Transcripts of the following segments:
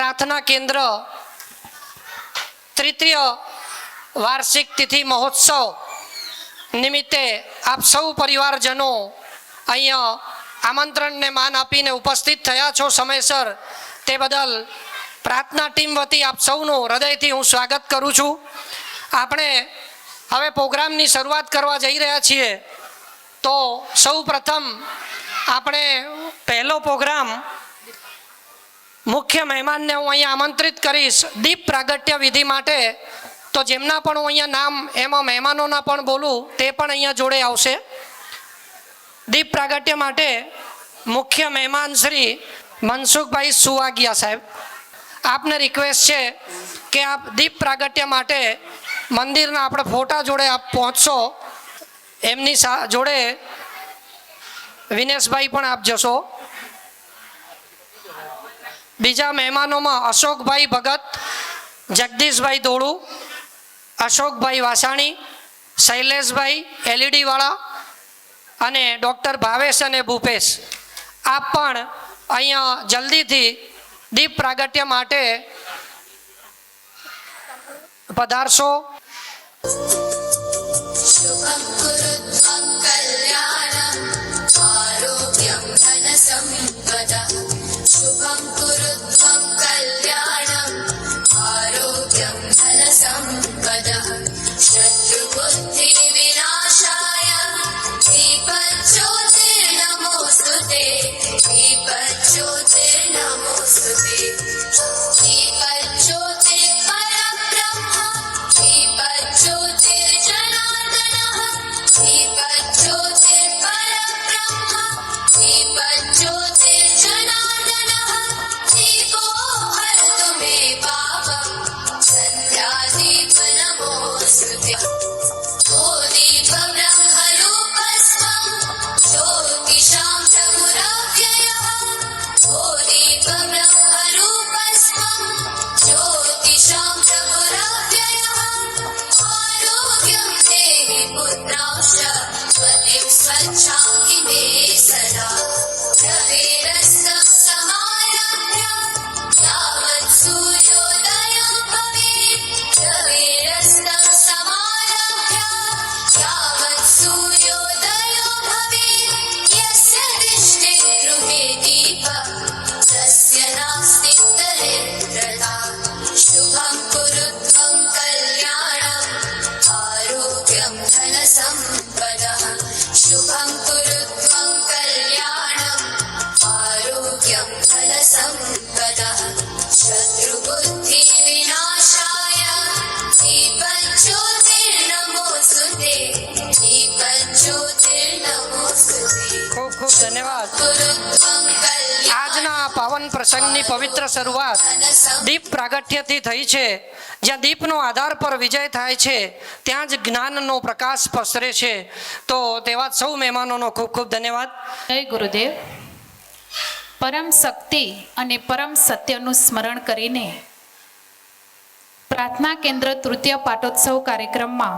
પ્રાર્થના કેન્દ્ર તૃતીય વાર્ષિક તિથિ મહોત્સવ નિમિત્તે આપ સૌ પરિવારજનો અહીંયા આમંત્રણને માન આપીને ઉપસ્થિત થયા છો સમયસર, તે બદલ પ્રાર્થના ટીમ વતી આપ સૌનું હૃદયથી હું સ્વાગત કરું છું. આપણે હવે પ્રોગ્રામની શરૂઆત કરવા જઈ રહ્યા છીએ, તો સૌ પ્રથમ આપણે પહેલો પ્રોગ્રામ મુખ્ય મહેમાનને હું અહીંયા આમંત્રિત કરીશ દીપ પ્રાગટ્ય વિધિ માટે. તો જેમના પણ હું અહીંયા નામ એમાં મહેમાનોના પણ બોલું, તે પણ અહીંયા જોડે આવશે. દીપ પ્રાગટ્ય માટે મુખ્ય મહેમાન શ્રી મનસુખભાઈ સુવાગિયા સાહેબ, આપને રિક્વેસ્ટ છે કે આપ દીપ પ્રાગટ્ય માટે મંદિરના આપણે ફોટા જોડે આપ પહોંચશો. એમની જોડે વિનેશભાઈ પણ આપ જશો. બીજા મહેમાનોમાં અશોકભાઈ ભગત, જગદીશભાઈ દોડુ, અશોકભાઈ વાસાણી, શૈલેષભાઈ એલઈડી વાળા અને ડૉક્ટર ભાવેશ અને ભૂપેશ, આપ પણ અહીંયા જલ્દીથી દીપ પ્રાગટ્ય માટે પધારશો. ખૂબ ખૂબ ધન્યવાદ. આજના પાવન પ્રસંગની પવિત્ર શરૂઆત દીપ પ્રાગટ્યથી થઈ છે. જ્યાં દીપનો આધાર પર વિજય થાય છે, ત્યાં જ જ્ઞાનનો પ્રકાશ પસરે છે. તો તેવા સૌ મહેમાનોનો ખૂબ ખૂબ ધન્યવાદ. જય ગુરુદેવ. પરમ શક્તિ અને પરમ સત્યનું સ્મરણ કરીને પ્રાર્થના કેન્દ્ર તૃતીય પાટોત્સવ કાર્યક્રમમાં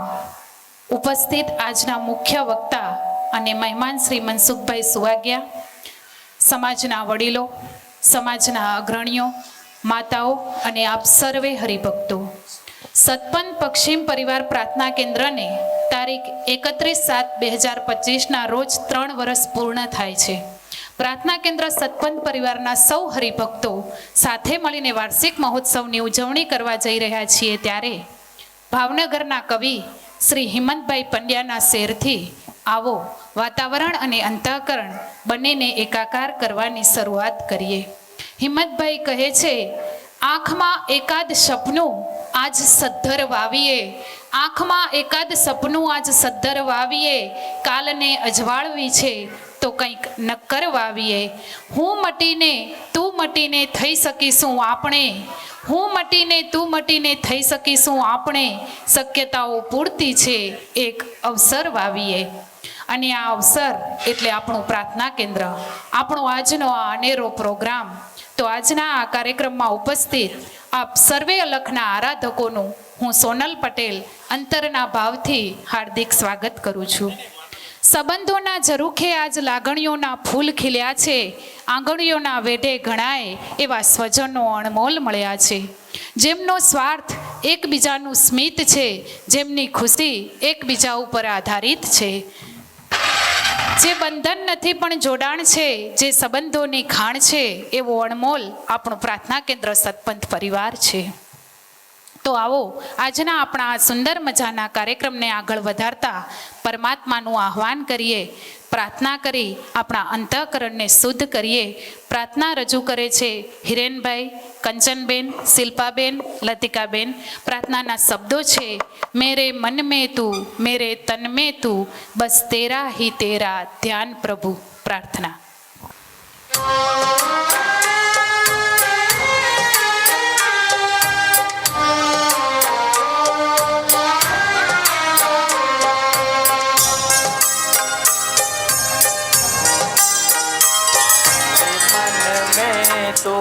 ઉપસ્થિત આજના મુખ્ય વક્તા અને મહેમાન શ્રી મનસુખભાઈ સુવાગિયા, સમાજના વડીલો, સમાજના અગ્રણીઓ, માતાઓ અને આપ સર્વે હરિભક્તો, સતપંથ પશ્ચિમ પરિવાર પ્રાર્થના કેન્દ્રને તારીખ 31/7/2025ના રોજ 3 વર્ષ પૂર્ણ થાય છે. પ્રાર્થના કેન્દ્ર સતપંથ પરિવારના સૌ હરિભક્તો સાથે મળીને વાર્ષિક મહોત્સવની ઉજવણી કરવા જઈ રહ્યા છીએ. ત્યારે ભાવનગરના કવિ શ્રી હિંમતભાઈ પંડ્યાના શેરથી આવો વાતાવરણ અને અંતઃકરણ બંનેને એકાકાર કરવાની શરૂઆત કરીએ. હિંમતભાઈ કહે છે, આંખમાં એકાદ સપનું આજ સદ્ધર વાવીએ, આંખમાં એકાદ સપનું આજ સદ્ધર વાવીએ, કાલને અજવાળવી છે તો કંઈક નક્કર વાવીએ. હું મટીને તું મટીને થઈ શકીશું આપણે, હું મટીને તું મટીને થઈ શકીશું આપણે, શક્યતાઓ પૂરતી છે એક અવસર વાવીએ. અને આ અવસર એટલે આપણું પ્રાર્થના કેન્દ્ર, આપણો આજનો આ અનેરો પ્રોગ્રામ. તો આજના આ કાર્યક્રમમાં ઉપસ્થિત આપ સર્વે અલખના આરાધકોનું હું સોનલ પટેલ અંતરના ભાવથી હાર્દિક સ્વાગત કરું છું. સંબંધોના ઝરૂખે આજ લાગણીઓના ફૂલ ખીલ્યા છે, આંગળીઓના વેઢે ઘણાય એવા સ્વજનો અણમોલ મળ્યા છે. જેમનો સ્વાર્થ એકબીજાનું સ્મિત છે, જેમની ખુશી એકબીજા ઉપર આધારિત છે. જે બંધન નથી પણ જોડાણ છે, જે સંબંધોની ખાણ છે, એવો અણમોલ આપણું પ્રાર્થના કેન્દ્ર સતપંથ પરિવાર છે. તો આવો આજના આપણા આ સુંદર મજાના કાર્યક્રમને આગળ વધારતા પરમાત્માનું આહ્વાન કરીએ, પ્રાર્થના કરી આપણા અંતઃકરણને શુદ્ધ કરીએ. પ્રાર્થના રજૂ કરે છે હિરેનભાઈ, કંચનબેન, શિલ્પાબેન, લતિકાબેન. પ્રાર્થનાના શબ્દો છે: મેરે મન में तू, मेरे तन में तू, बस तेरा ही तेरा ध्यान प्रभु. પ્રાર્થના. तो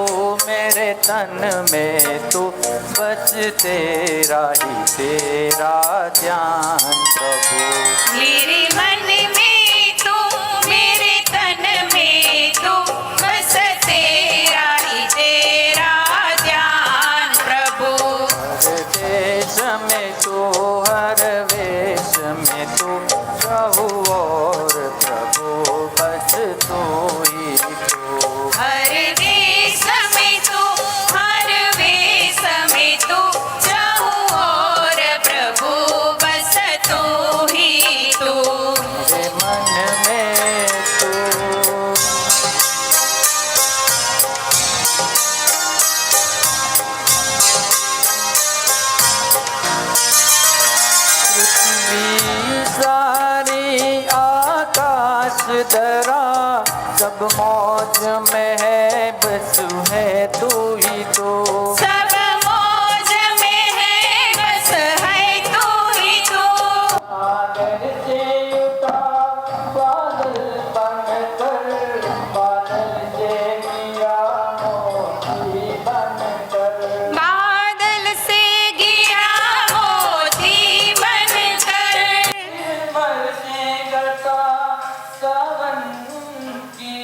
मेरे तन में तो बस तेरा ही तेरा ध्यान प्रभु. मेरे मन में तो मेरे तन में तो बस तेरा ही तेरा ध्यान प्रभु. हर देश में तो हर वेश में तो प्रभु और प्रभु बस तू ही तो. हर देश में तो हर वेश में तो चाहूं और प्रभु बस तू ही तो. मेरे मन में तो पृथ्वी सारी आकाश धरा सब मौज में है, बस है तू ही तो. सब मौज में है, बस है तू ही तो. सागर से उठा बादल बनकर, बादल से गिरा मोती बनकर. बादल से गिरा मोती बनकर. बरसे करता सावन की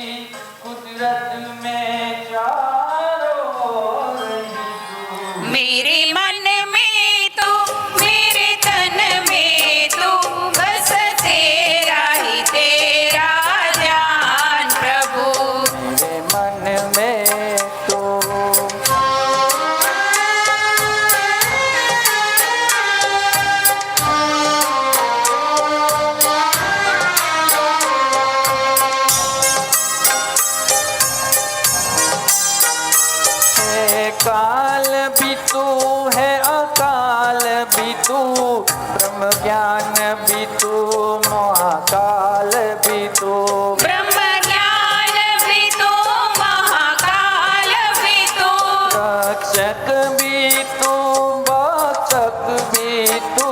कुदरत में चारों ओर ही तू. मेरे मन में तो मेरे तन में तो बस तेरा ही तेरा ध्यान प्रभु. मेरे मन में तो है काल भी तू है, अकाल भी तू, ब्रह्म ज्ञान भी तू, महाकाल भी तू. ब्रह्म ज्ञान भी तो महाकाल भी तो. रक्षक भी तू, भक्षक भी तू,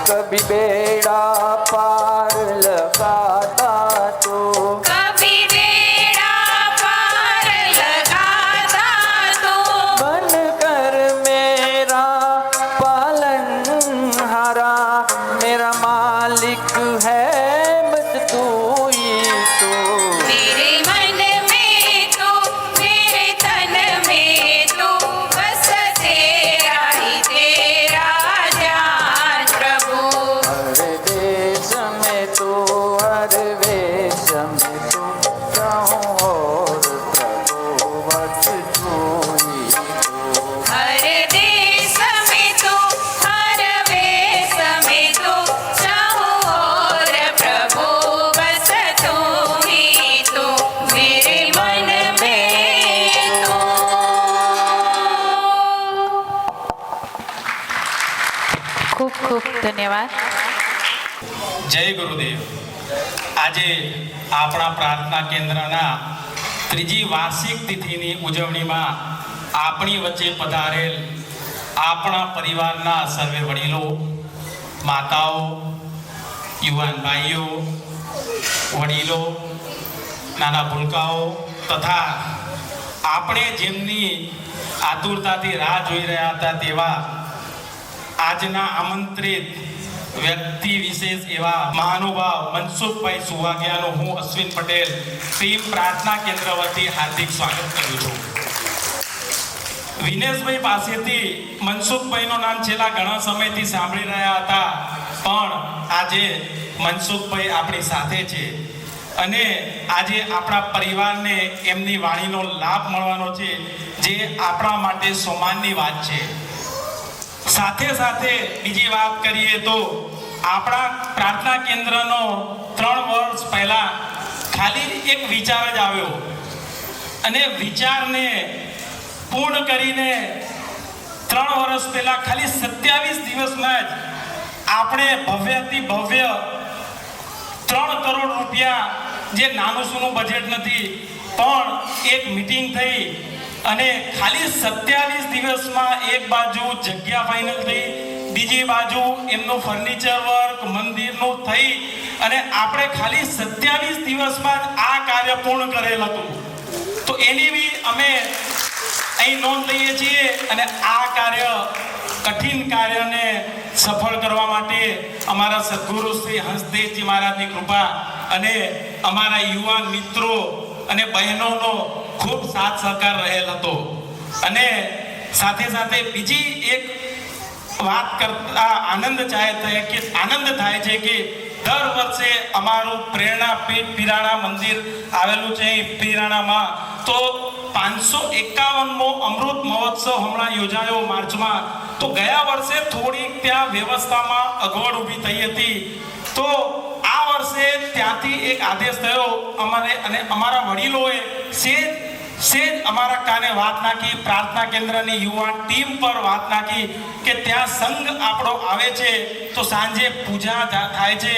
कभी बेड़ा पार लगाता तू. कभी बेड़ा पार लगाता तो. बन कर मेरा पालनहारा, मेरा मालिक है बस तू ही तो. मेरे मन में तो मेरे तन में तो बस तेरा ही तेरा ध्यान प्रभु. हर देश में तो हर वेश में तो चाहूं और प्रभु बस तू ही तो. हर देश में तो हर वेश में तो चाहूं और प्रभु बस तू ही तो. मेरे मन में तो. ખૂબ ખૂબ ધન્યવાદ. જય ગુરુદેવ. આજે આપણા પ્રાર્થના કેન્દ્રના ત્રીજી વાર્ષિક તિથિની ઉજવણીમાં આપણી વચ્ચે પધારેલ આપણા પરિવારના સર્વે વડીલો, માતાઓ, યુવાન ભાઈઓ, વડીલો, નાના ભૂલકાઓ તથા આપણે જેમની આતુરતાથી રાહ જોઈ રહ્યા હતા તેવા આજના આમંત્રિત વ્યક્તિ વિશેષ એવા મહાનુભાવ મનસુખભાઈ સુવાગિયાનું હું અશ્વિન પટેલ ટીમ પ્રાર્થના કેન્દ્ર વતી હાર્દિક સ્વાગત કરું છું. વિનેશભાઈ પાસેથી મનસુખભાઈનું નામ છેલ્લા ઘણા સમયથી સાંભળી રહ્યા હતા, પણ આજે મનસુખભાઈ આપણી સાથે છે અને આજે આપણા પરિવારને એમની વાણીનો લાભ મળવાનો છે, જે આપણા માટે સન્માનની વાત છે. સાથે સાથે બીજી વાત કરીએ તો આપણા પ્રાર્થના કેન્દ્રનો 3 વર્ષ પહેલા ખાલી એક વિચાર જ આવ્યો અને વિચારને પૂર્ણ કરીને 3 વર્ષ પહેલા ખાલી 27 દિવસમાં જ આપણે ભવ્યથી ભવ્ય 3 કરોડ રૂપિયા, જે નાનું સૂનું બજેટ નથી, પણ એક મીટિંગ થઈ અને ખાલી 27 દિવસમાં એક બાજુ જગ્યા ફાઇનલ થઈ, બીજી બાજુ એમનું ફર્નિચર વર્ક મંદિરનું થઈ અને આપણે ખાલી 27 દિવસમાં જ આ કાર્ય પૂર્ણ કરેલ હતું. તો એની બી અમે અહીં નોંધ લઈએ છીએ અને આ કાર્ય, કઠિન કાર્યને સફળ કરવા માટે અમારા સદગુરુ શ્રી હંસદેવજી મહારાજની કૃપા અને અમારા યુવાન મિત્રો અને બહેનોનો ખૂબ સાથ સહકાર રહેલ હતો. અને સાથે સાથે બીજી એક વાત કરતા આનંદ થાય છે કે દર વર્ષે અમારું પ્રેરણા પીઠ પીરાણા મંદિર આવેલું છે પીરાણામાં, તો 551મો અમૃત મહોત્સવ હમણાં યોજાયો માર્ચમાં. તો ગયા વર્ષે થોડીક ત્યાં વ્યવસ્થામાં અગવડ ઊભી થઈ હતી, તો આ વર્ષે ત્યાંથી એક આદેશ થયો અમારે અને અમારા વડીલોએ સેજ અમારા કાને વાત નાખી, પ્રાર્થના કેન્દ્રની યુવાન ટીમ પર વાત નાખી કે ત્યાં સંઘ આપણો આવે છે તો સાંજે પૂજા થાય છે,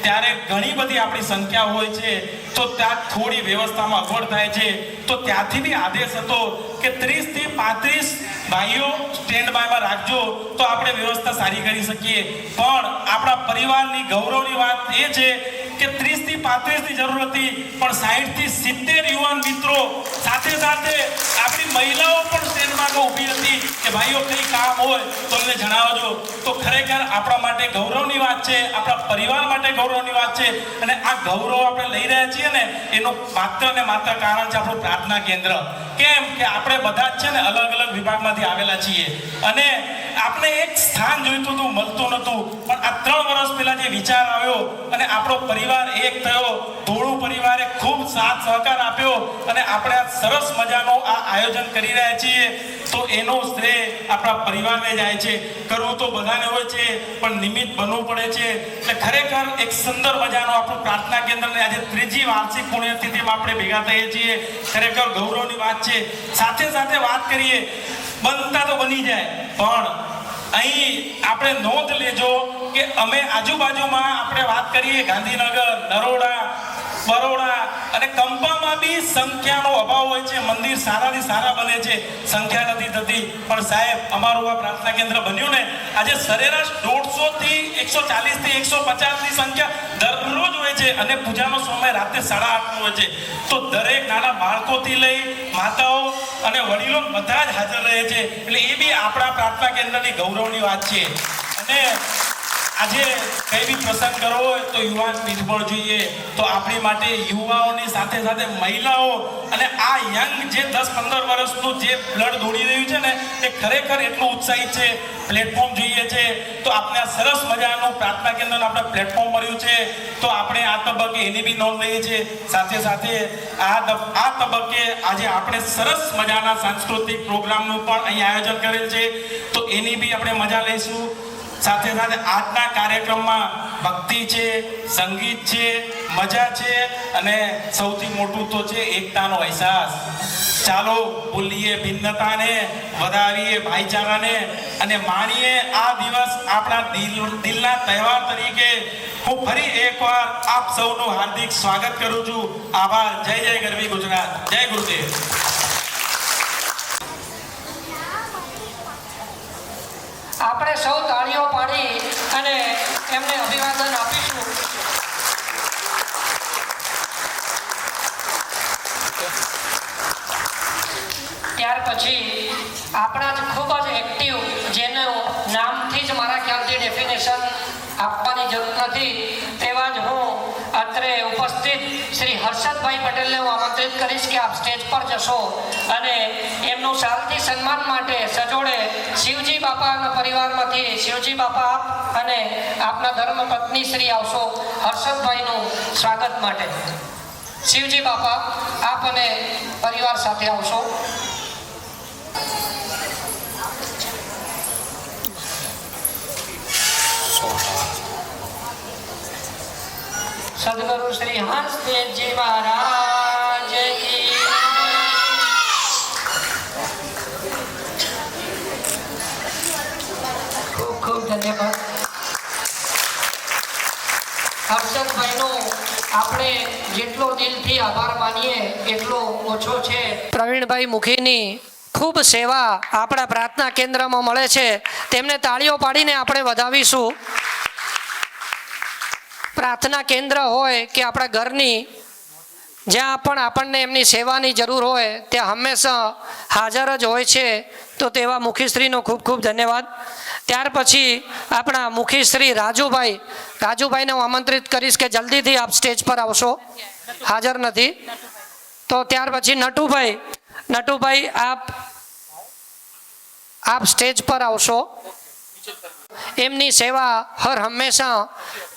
ત્યારે ઘણી બધી આપણી સંખ્યા હોય છે, તો ત્યાં થોડી વ્યવસ્થામાં અગવડ થાય છે. તો ત્યાંથી બી આદેશ હતો કે 30 થી 35 ભાઈઓ સ્ટેન્ડ બાયમાં રાખજો તો આપણે વ્યવસ્થા સારી કરી શકીએ. પણ આપણા પરિવારની ગૌરવની વાત એ છે કે 30 થી 35 ની જરૂર હતી, પણ 60 થી 70 યુવાન મિત્રો સાથે સાથે આપણી મહિલાઓ પણ સ્ટેન્ડમાં ઊભી હતી કે ભાઈઓ કંઈ કામ હોય તો અમને જણાવજો. તો ખરેખર આપણા માટે ગૌરવની વાત છે, આપણા પરિવાર માટે ગૌરવની વાત છે. અને આ ગૌરવ આપણે લઈ રહ્યા છીએ ને, એનું માત્ર ને માત્ર કારણ છે આપણું પ્રાર્થના કેન્દ્ર. કેમ કે આપણે બધા જ છે ને અલગ અલગ વિભાગમાંથી આવેલા છીએ અને આપણે એક સ્થાન જોઈતું હતું, મળતું નહોતું. પણ આ 3 વર્ષ પહેલા જે વિચાર આવ્યો અને આપણો પરિવાર એક થયો, ધોળું પરિવારે ખૂબ સાથ સહકાર આપ્યો અને આપણે આ સરસ મજાનું આ આયોજન કરી રહ્યા છીએ, તો એનો શ્રેય આપણા પરિવારને જાય છે. કરવું તો બધાને હોય છે, પણ નિમિત્ત બનવું પડે છે. એટલે ખરેખર એક સુંદર મજાનો આપણું પ્રાર્થના કેન્દ્રને આજે 3જી વાર્ષિક પુણ્યતિથિમાં આપણે ભેગા થઈએ છીએ. ખરેખર ગૌરવની વાત છે. સાથે સાથે વાત કરીએ, બનતા તો બની જાય, પણ અહીં આપણે નોંધ લેજો કે અમે આજુબાજુમાં આપણે વાત કરીએ ગાંધીનગર, નરોડા, બરોડા અને કંપામાં બી સંખ્યાનો અભાવ હોય છે. મંદિર સારાથી સારા બને છે, સંખ્યા નથી થતી. પણ સાહેબ, અમારું આ પ્રાર્થના કેન્દ્ર બન્યું ને, આજે સરેરાશ 150 થી 140 થી 150 ની સંખ્યા દરરોજ હોય છે અને પૂજાનો સમય રાતે 8:30 હોય છે. તો દરેક નાના બાળકોથી લઈ માતાઓ અને વડીલો બધા જ હાજર રહે છે. એટલે એ બી આપણા પ્રાર્થના કેન્દ્રની ગૌરવની વાત છે. અને આજે કઈ બી પ્રસંગ કરવો હોય તો યુવાન પીઠ પણ જોઈએ. તો આપણી માટે યુવાઓની સાથે સાથે મહિલાઓ અને આ યંગ જે 10-15 વર્ષનું જે બ્લડ દોડી રહ્યું છે ને, એ ખરેખર એટલું ઉત્સાહિત છે. પ્લેટફોર્મ જોઈએ છે, તો આપણે આ સરસ મજાનું પ્રાર્થના કેન્દ્રનું આપણે પ્લેટફોર્મ મળ્યું છે. તો આપણે આ તબક્કે એની બી નોંધ લઈએ છીએ. સાથે સાથે આ તબક્કે આજે આપણે સરસ મજાના સાંસ્કૃતિક પ્રોગ્રામનું પણ અહીં આયોજન કરેલ છે, તો એની બી આપણે મજા લઈશું. સાથે સાથે આજના કાર્યક્રમમાં ભક્તિ છે, સંગીત છે, મજા છે અને સૌથી મોટું તો છે એકતાનો અહેસાસ. ચાલો ભૂલીએ ભિન્નતાને, વધાવીએ ભાઈચારાને અને માણીએ આ દિવસ આપણા દિલના તહેવાર તરીકે. હું ફરી એકવાર આપ સૌનું હાર્દિક સ્વાગત કરું છું. આભાર. જય જય ગરવી ગુજરાત. જય ગુરુદેવ. આપણે સૌ તાળીઓ પાડી અને એમને અભિવાદન આપીશું. ત્યાર પછી આપણા જ ખૂબ જ એક્ટિવ, જેનું નામથી જ મારા ખ્યાલથી ડેફિનેશન આપવા જરૂર નથી તેવા જ હું અત્રે ઉપસ્થિત શ્રી હર્ષદભાઈ પટેલને હું આમંત્રિત કરીશ કે આપ સ્ટેજ પર જશો અને એમનું સાલથી સન્માન માટે સજોડે શિવજી બાપાના પરિવારમાંથી શિવજી બાપા આપ અને આપના ધર્મપત્ની શ્રી આવશો હર્ષદભાઈનું સ્વાગત માટે. શિવજી બાપા આપ અને પરિવાર સાથે આવશો. સદગુરુ શ્રી હંસદેવજી મહારાજ કી ખૂબ ખૂબ ધન્યવાદ. હર્ષદભાઈનો આપણે જેટલો દિલથી આભાર માનીએ એટલો ઓછો છે. પ્રવીણભાઈ મુખીની ખૂબ સેવા આપણા પ્રાર્થના કેન્દ્રમાં મળે છે, તેમને તાળીઓ પાડીને આપણે વધાવીશું. પ્રાર્થના કેન્દ્ર હોય કે આપણા ઘરની જ્યાં પણ આપણને એમની સેવાની જરૂર હોય ત્યાં હંમેશા હાજર જ હોય છે, તો તેવા મુખીશ્રીનો ખૂબ ખૂબ ધન્યવાદ. ત્યાર પછી આપણા મુખીશ્રી રાજુભાઈને હું આમંત્રિત કરીશ કે જલ્દીથી આપ સ્ટેજ પર આવશો, હાજર નથી. તો ત્યાર પછી નટુભાઈ આપ સ્ટેજ પર આવશો. એમની સેવા હર હંમેશા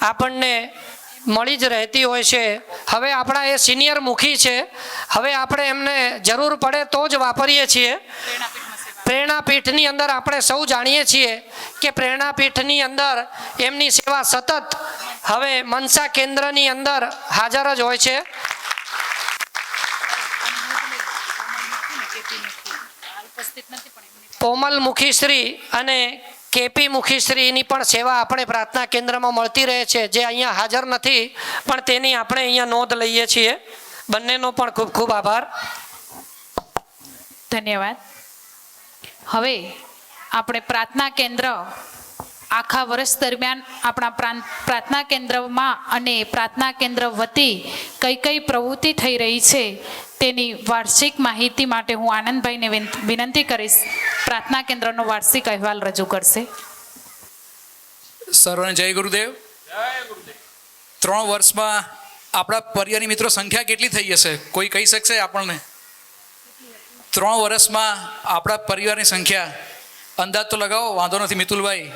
આપણને મળી જ રહેતી હોય છે. હવે આપણા એ સિનિયર મુખી છે, હવે આપણે એમને જરૂર પડે તો જ વાપરીએ છીએ. પ્રેરણાપીઠની અંદર આપણે સૌ જાણીએ છીએ કે પ્રેરણાપીઠની અંદર એમની સેવા સતત હવે મનસા કેન્દ્રની અંદર હાજર જ હોય છે. કોમલ મુખીશ્રી અને કેપી મુખીશ્રીની પણ સેવા આપણે પ્રાર્થના કેન્દ્રમાં મળતી રહે છે, જે અહીંયા હાજર નથી પણ તેની આપણે અહીંયા નોંધ લઈએ છીએ. બંનેનો પણ ખૂબ ખૂબ આભાર. ધન્યવાદ. હવે આપણે પ્રાર્થના કેન્દ્ર આખા વર્ષ દરમિયાન આપણા પ્રાર્થના કેન્દ્રમાં અને પ્રાર્થના કેન્દ્ર વતી કઈ પ્રવૃત્તિ થઈ રહી છે તેની વાર્ષિક માહિતી માટે હું આનંદભાઈને વિનંતી કરીશ. પ્રાર્થના કેન્દ્રનો વાર્ષિક અહેવાલ રજૂ કરશે. સર્વને જય ગુરુદેવ. 3 વર્ષમાં આપણા પરિવારની મિત્રો સંખ્યા કેટલી થઈ હશે, કોઈ કહી શકશે આપણને? 3 વર્ષમાં આપણા પરિવારની સંખ્યા અંદાજ તો લગાવો, વાંધો નથી મિતુલભાઈ,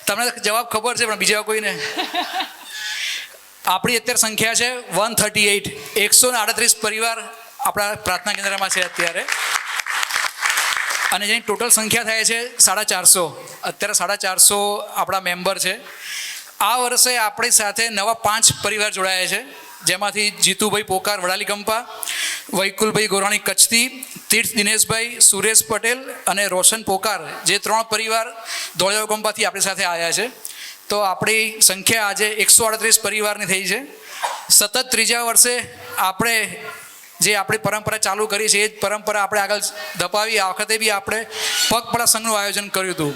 તમને જવાબ ખબર છે પણ બીજા કોઈને. આપણી અત્યારે સંખ્યા છે 138, 138 પરિવાર આપણા પ્રાર્થના કેન્દ્રમાં છે અત્યારે, અને જેની ટોટલ સંખ્યા થાય છે 450. અત્યારે 450 આપણા મેમ્બર છે. આ વર્ષે આપણી સાથે નવા 5 પરિવાર જોડાયા છે, જેમાંથી જીતુભાઈ પોકાર વડાલી કંપા, વૈકુલભાઈ ગોરાણી કચ્છથી, તીર્થ દિનેશભાઈ, સુરેશ પટેલ અને રોશન પોકાર, જે 3 પરિવાર ધોળેવા કંપાથી આપણી સાથે આવ્યા છે. તો આપણી સંખ્યા આજે 138 પરિવારની થઈ છે. સતત 3જા વર્ષે આપણે જે આપણી પરંપરા ચાલુ કરી છે એ જ પરંપરા આપણે આગળ ધપાવી. આ વખતે બી આપણે પગપાળા સંઘનું આયોજન કર્યું હતું.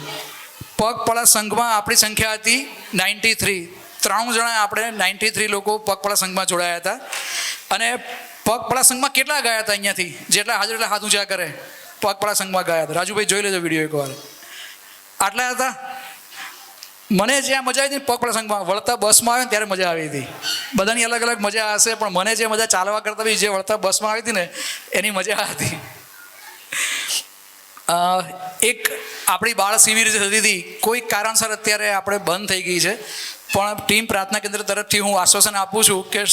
પગપાળા સંઘમાં આપણી સંખ્યા હતી 93. 93 જણા આપણે 93 લોકો પગપાળા સંઘમાં જોડાયા હતા. અને પગપાળા સંઘમાં કેટલા ગયા હતા અહીંયાથી? જેટલા હાજર એટલા હાથ ઊંચા કરે. પગપાળા સંઘમાં ગયા હતા. રાજુભાઈ જોઈ લેજો વિડીયો એકવાર. આટલા હતા. મને જ્યાં મજા આવી હતી પગપાળા સંઘમાં, વળતા બસમાં આવે ને ત્યારે મજા આવી હતી. બધાની અલગ અલગ મજા હશે, પણ મને જે મજા ચાલવા કરતા બી જે વળતા બસમાં આવી હતી ને એની મજા હતી. એક આપણી બાળ શિબિર જે થતી હતી, કોઈ કારણસર અત્યારે આપણે બંધ થઈ ગઈ છે, પણ ટીમ પ્રાર્થના કેન્દ્ર તરફથી હું આશ્વાસન આપું છું કે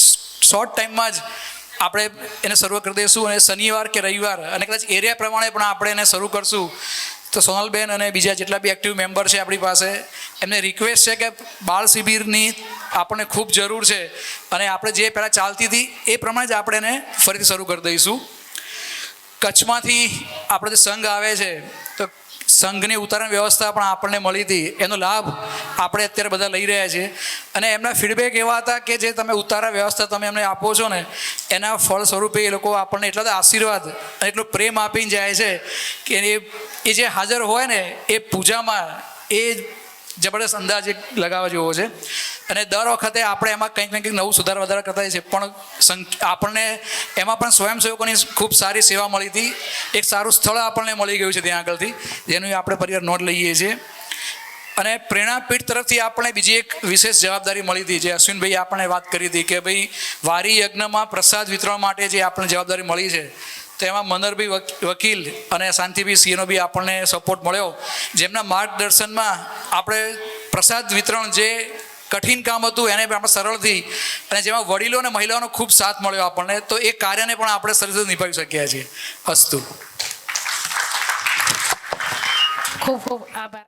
શોર્ટ ટાઈમમાં જ આપણે એને શરૂ કરી દઈશું. અને શનિવાર કે રવિવાર અને કદાચ એરિયા પ્રમાણે પણ આપણે એને શરૂ કરશું. તો સોનલબેન અને બીજા જેટલા બી એક્ટિવ મેમ્બર છે આપણી પાસે, એમને રિક્વેસ્ટ છે કે બાળ શિબિરની આપણને ખૂબ જરૂર છે, અને આપણે જે પહેલાં ચાલતી હતી એ પ્રમાણે જ આપણે એને ફરીથી શરૂ કરી દઈશું. કચ્છમાંથી આપણે જે સંઘ આવે છે તો સંઘની ઉતારણ વ્યવસ્થા પણ આપણને મળી હતી, એનો લાભ આપણે અત્યારે બધા લઈ રહ્યા છીએ. અને એમના ફીડબેક એવા હતા કે જે તમે ઉતારા વ્યવસ્થા તમે એમને આપો છો ને, એના ફળ સ્વરૂપે એ લોકો આપણને એટલા બધા આશીર્વાદ અને એટલો પ્રેમ આપીને જાય છે કે એ જે હાજર હોય ને એ પૂજામાં એ જબરદસ્ત અંદાજ એક લગાવવા જેવો છે. અને દર વખતે આપણે એમાં કંઈક ને કંઈક નવું સુધાર વધારા કરતા હોય છે, પણ આપણને એમાં પણ સ્વયંસેવકોની ખૂબ સારી સેવા મળી હતી. એક સારું સ્થળ આપણને મળી ગયું છે ત્યાં આગળથી, જેનું આપણે પરિવાર નોંધ લઈએ છીએ. અને પ્રેરણાપીઠ તરફથી આપણે બીજી એક વિશેષ જવાબદારી મળી હતી, જે અશ્વિનભાઈ આપણે વાત કરી હતી કે ભાઈ વારી યજ્ઞમાં પ્રસાદ વિતરણ માટે જે આપણને જવાબદારી મળી છે, તો એમાં મનરભાઈ વકીલ અને શાંતિભાઈ સિંહનો બી આપણને સપોર્ટ મળ્યો, જેમના માર્ગદર્શનમાં આપણે પ્રસાદ વિતરણ જે કઠિન કામ હતું એને પણ આપણે સરળથી, અને જેમાં વડીલો અને મહિલાઓનો ખૂબ સાથ મળ્યો આપણને, તો એ કાર્યને પણ આપણે સરસ રીતે નિભાવી શક્યા છીએ. અસ્તુ. ખૂબ ખૂબ આભાર.